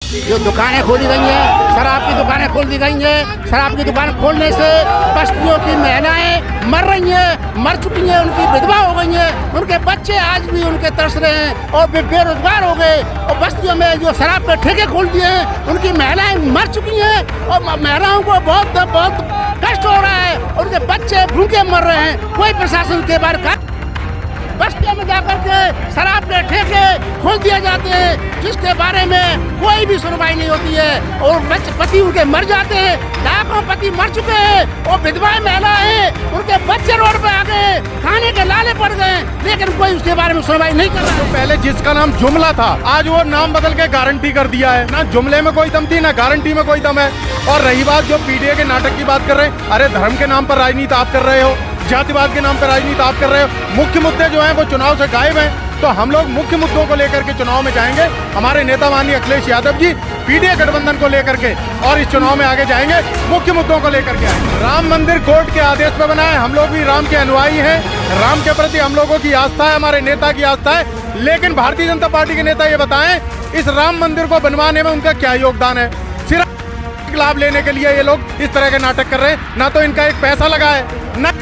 जो दुकानें खोली गई हैं, शराब की दुकानें खोल दी गई हैं। शराब की दुकान खोलने से बस्तियों की महिलाएं मर रही हैं, मर चुकी हैं, उनकी विधवा हो गई हैं, उनके बच्चे आज भी उनके तरस रहे हैं और बेरोजगार हो गए। और बस्तियों में जो शराब के ठेके खोल दिए हैं, उनकी महिलाएं मर चुकी हैं और महिलाओं को बहुत कष्ट हो रहा है। उनके बच्चे भूखे मर रहे हैं। कोई प्रशासन के बारे का बस्तियों में जाकर के शराब के ठेके खोल दिए जाते हैं, जिसके बारे में कोई भी सुनवाई नहीं होती है और पति उनके मर जाते हैं। लाखों पति मर चुके हैं और विधवाएं महिलाएं, उनके बच्चे रोड पे आ गए, खाने के लाले पड़ गए, लेकिन कोई उसके बारे में सुनवाई नहीं कर रहा है। तो पहले जिसका नाम जुमला था, आज वो नाम बदल के गारंटी कर दिया है। ना जुमले में कोई दम थी, ना गारंटी में कोई दम है। और रही बात जो पीडीए के नाटक की बात कर रहे हैं, अरे धर्म के नाम पर राजनीति आप कर रहे हो, जातिवाद के नाम पर राजनीति आप कर रहे हो। मुख्य मुद्दे जो हैं वो चुनाव से गायब हैं। तो हम लोग मुख्य मुद्दों को लेकर के चुनाव में जाएंगे। हमारे नेता माननीय अखिलेश यादव जी पीडीए गठबंधन को लेकर के और इस चुनाव में आगे जाएंगे, मुख्य मुद्दों को लेकर के आएंगे। राम मंदिर कोर्ट के आदेश पर बना है, हम लोग भी राम के अनुयायी हैं। राम के प्रति हम लोगों की आस्था है, हमारे नेता की आस्था है। लेकिन भारतीय जनता पार्टी के नेता ये बताएं, इस राम मंदिर को बनवाने में उनका क्या योगदान है? सिर्फ लाभ लेने के लिए ये लोग इस तरह के नाटक कर रहे हैं। ना तो इनका एक पैसा लगा है, ना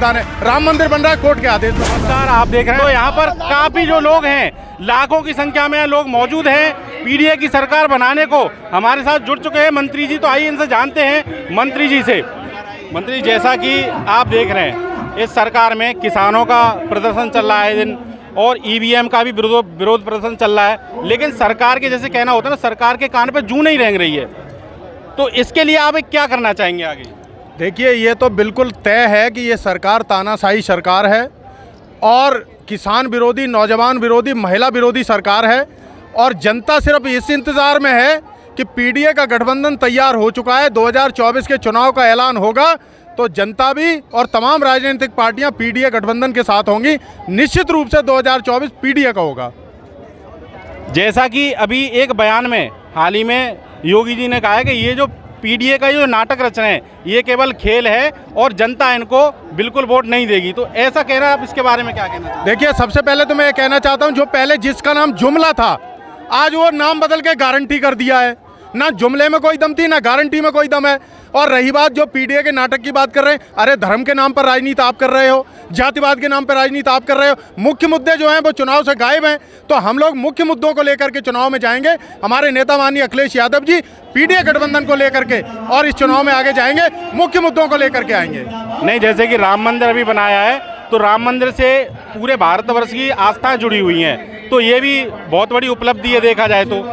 है। राम मंदिर बन रहा है कोर्ट के आदेश पर। नमस्कार, आप देख रहे हैं तो यहाँ पर काफी जो लोग हैं, लाखों की संख्या में लोग मौजूद हैं पीडीए की सरकार बनाने को। हमारे साथ जुड़ चुके हैं मंत्री जी, तो आइए इनसे जानते हैं मंत्री जी से। मंत्री, जैसा कि आप देख रहे हैं इस सरकार में किसानों का प्रदर्शन चल रहा है दिन, और ईवीएम का भी विरोध प्रदर्शन चल रहा है, लेकिन सरकार के जैसे कहना होता है ना, सरकार के कान पे जूं नहीं रेंग रही है। तो इसके लिए आप क्या करना चाहेंगे आगे? देखिए, ये तो बिल्कुल तय है कि ये सरकार तानाशाही सरकार है और किसान विरोधी, नौजवान विरोधी, महिला विरोधी सरकार है। और जनता सिर्फ इस इंतज़ार में है कि पीडीए का गठबंधन तैयार हो चुका है। 2024 के चुनाव का ऐलान होगा तो जनता भी और तमाम राजनीतिक पार्टियां पीडीए गठबंधन के साथ होंगी। निश्चित रूप से 2024 पीडीए का होगा। जैसा कि अभी एक बयान में हाल ही में योगी जी ने कहा है कि ये जो पीडीए का जो नाटक रच रहे हैं ये केवल खेल है और जनता इनको बिल्कुल वोट नहीं देगी। तो ऐसा कह रहा है, आप इसके बारे में क्या कहना चाहते हैं? देखिए, सबसे पहले तो मैं ये कहना चाहता हूं, जो पहले जिसका नाम जुमला था, आज वो नाम बदल के गारंटी कर दिया है। ना जुमले में कोई दम थी, ना गारंटी में कोई दम है। और रही बात जो पीडीए के नाटक की बात कर रहे हैं, अरे धर्म के नाम पर राजनीति आप कर रहे हो, जातिवाद के नाम पर राजनीति आप कर रहे हो। मुख्य मुद्दे जो हैं वो चुनाव से गायब हैं। तो हम लोग मुख्य मुद्दों को लेकर के चुनाव में जाएंगे। हमारे नेता माननीय अखिलेश यादव जी पीडीए गठबंधन को लेकर के और इस चुनाव में आगे जाएंगे, मुख्य मुद्दों को लेकर के आएंगे। नहीं, जैसे कि राम मंदिर अभी बनाया है, तो राम मंदिर से पूरे भारतवर्ष की आस्थाएं जुड़ी हुई हैं, तो ये भी बहुत बड़ी उपलब्धि है देखा जाए तो।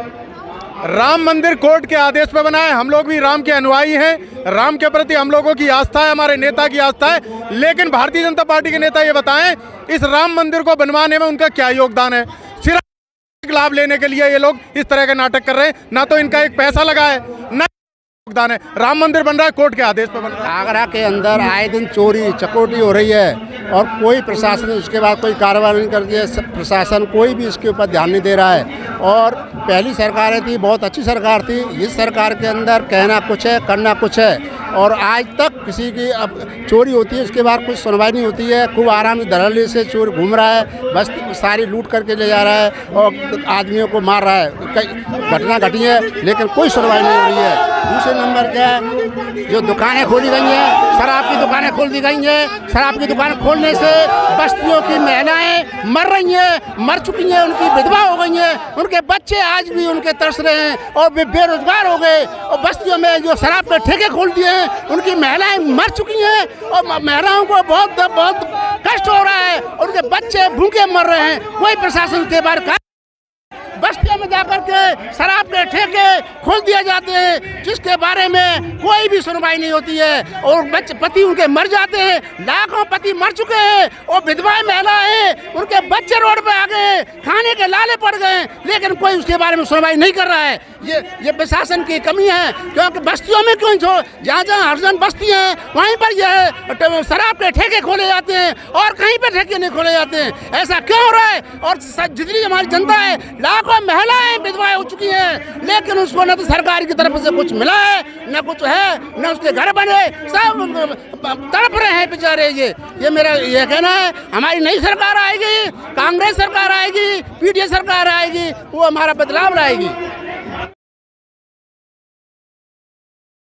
राम मंदिर कोर्ट के आदेश पर बना है, हम लोग भी राम के अनुयायी हैं। राम के प्रति हम लोगों की आस्था है, हमारे नेता की आस्था है। लेकिन भारतीय जनता पार्टी के नेता ये बताएं, इस राम मंदिर को बनवाने में उनका क्या योगदान है? सिर्फ लाभ लेने के लिए ये लोग इस तरह के नाटक कर रहे हैं। ना तो इनका एक पैसा लगा है, ना योगदान है। राम मंदिर बन रहा है कोर्ट के आदेश पर बन रहा है। आगरा के अंदर आए दिन चोरी चकोटी हो रही है और कोई प्रशासन उसके बाद कोई कार्रवाई नहीं करती है। प्रशासन कोई भी इसके ऊपर ध्यान नहीं दे रहा है। और पहली सरकारें थी, बहुत अच्छी सरकार थी। इस सरकार के अंदर कहना कुछ है, करना कुछ है। और आज तक किसी की अब चोरी होती है, उसके बाद कुछ सुनवाई नहीं होती है। खूब आराम से धड़ल्ले से चोर घूम रहा है, बस सारी लूट करके ले जा रहा है और आदमियों को मार रहा है। कई घटना घटी है, लेकिन कोई सुनवाई नहीं हो रही है। दूसरे नंबर क्या है, जो दुकानें खोली गई हैं, शराब की दुकानें खोल दी गई हैं। शराब की दुकान खोलने से बस्तियों की महिलाएं मर रही हैं, मर चुकी हैं, उनकी विधवा हो गई हैं, उनके बच्चे आज भी उनके तरस रहे हैं और बेरोजगार हो गए। और बस्तियों में जो शराब के ठेके खोल दिए हैं, उनकी महिलाएं मर चुकी हैं और महिलाओं को बहुत कष्ट हो रहा है। उनके बच्चे भूखे मर रहे हैं। कोई प्रशासन के बारे का बस्तियों में जाकर के शराब के ठेके खोल दिए जाते हैं, जिसके बारे में कोई भी सुनवाई नहीं होती है और बच्चे पति उनके मर जाते हैं। लाखों पति मर चुके हैं और विधवाएं महिलाएं, उनके बच्चे रोड पे आ गए, खाने के लाले पड़ गए, लेकिन कोई उसके बारे में सुनवाई नहीं कर रहा है। ये प्रशासन की कमी है, क्योंकि बस्तियों में क्यों जहाँ जहाँ हरजन बस्ती है वहीं पर यह शराब के ठेके खोले जाते हैं और कहीं पर ठेके नहीं खोले जाते हैं। ऐसा क्यों हो रहा है? और जितनी हमारी जनता है, लाखों महिलाएं विधवाएं हो चुकी हैं, लेकिन उसको न तो सरकार की तरफ से कुछ मिला है, न कुछ है, न उसके घर बने, सब तड़प रहे हैं बेचारे। ये मेरा ये कहना है। हमारी नई सरकार आएगी, कांग्रेस सरकार आएगी, पीडीए सरकार आएगी, वो हमारा बदलाव लाएगी।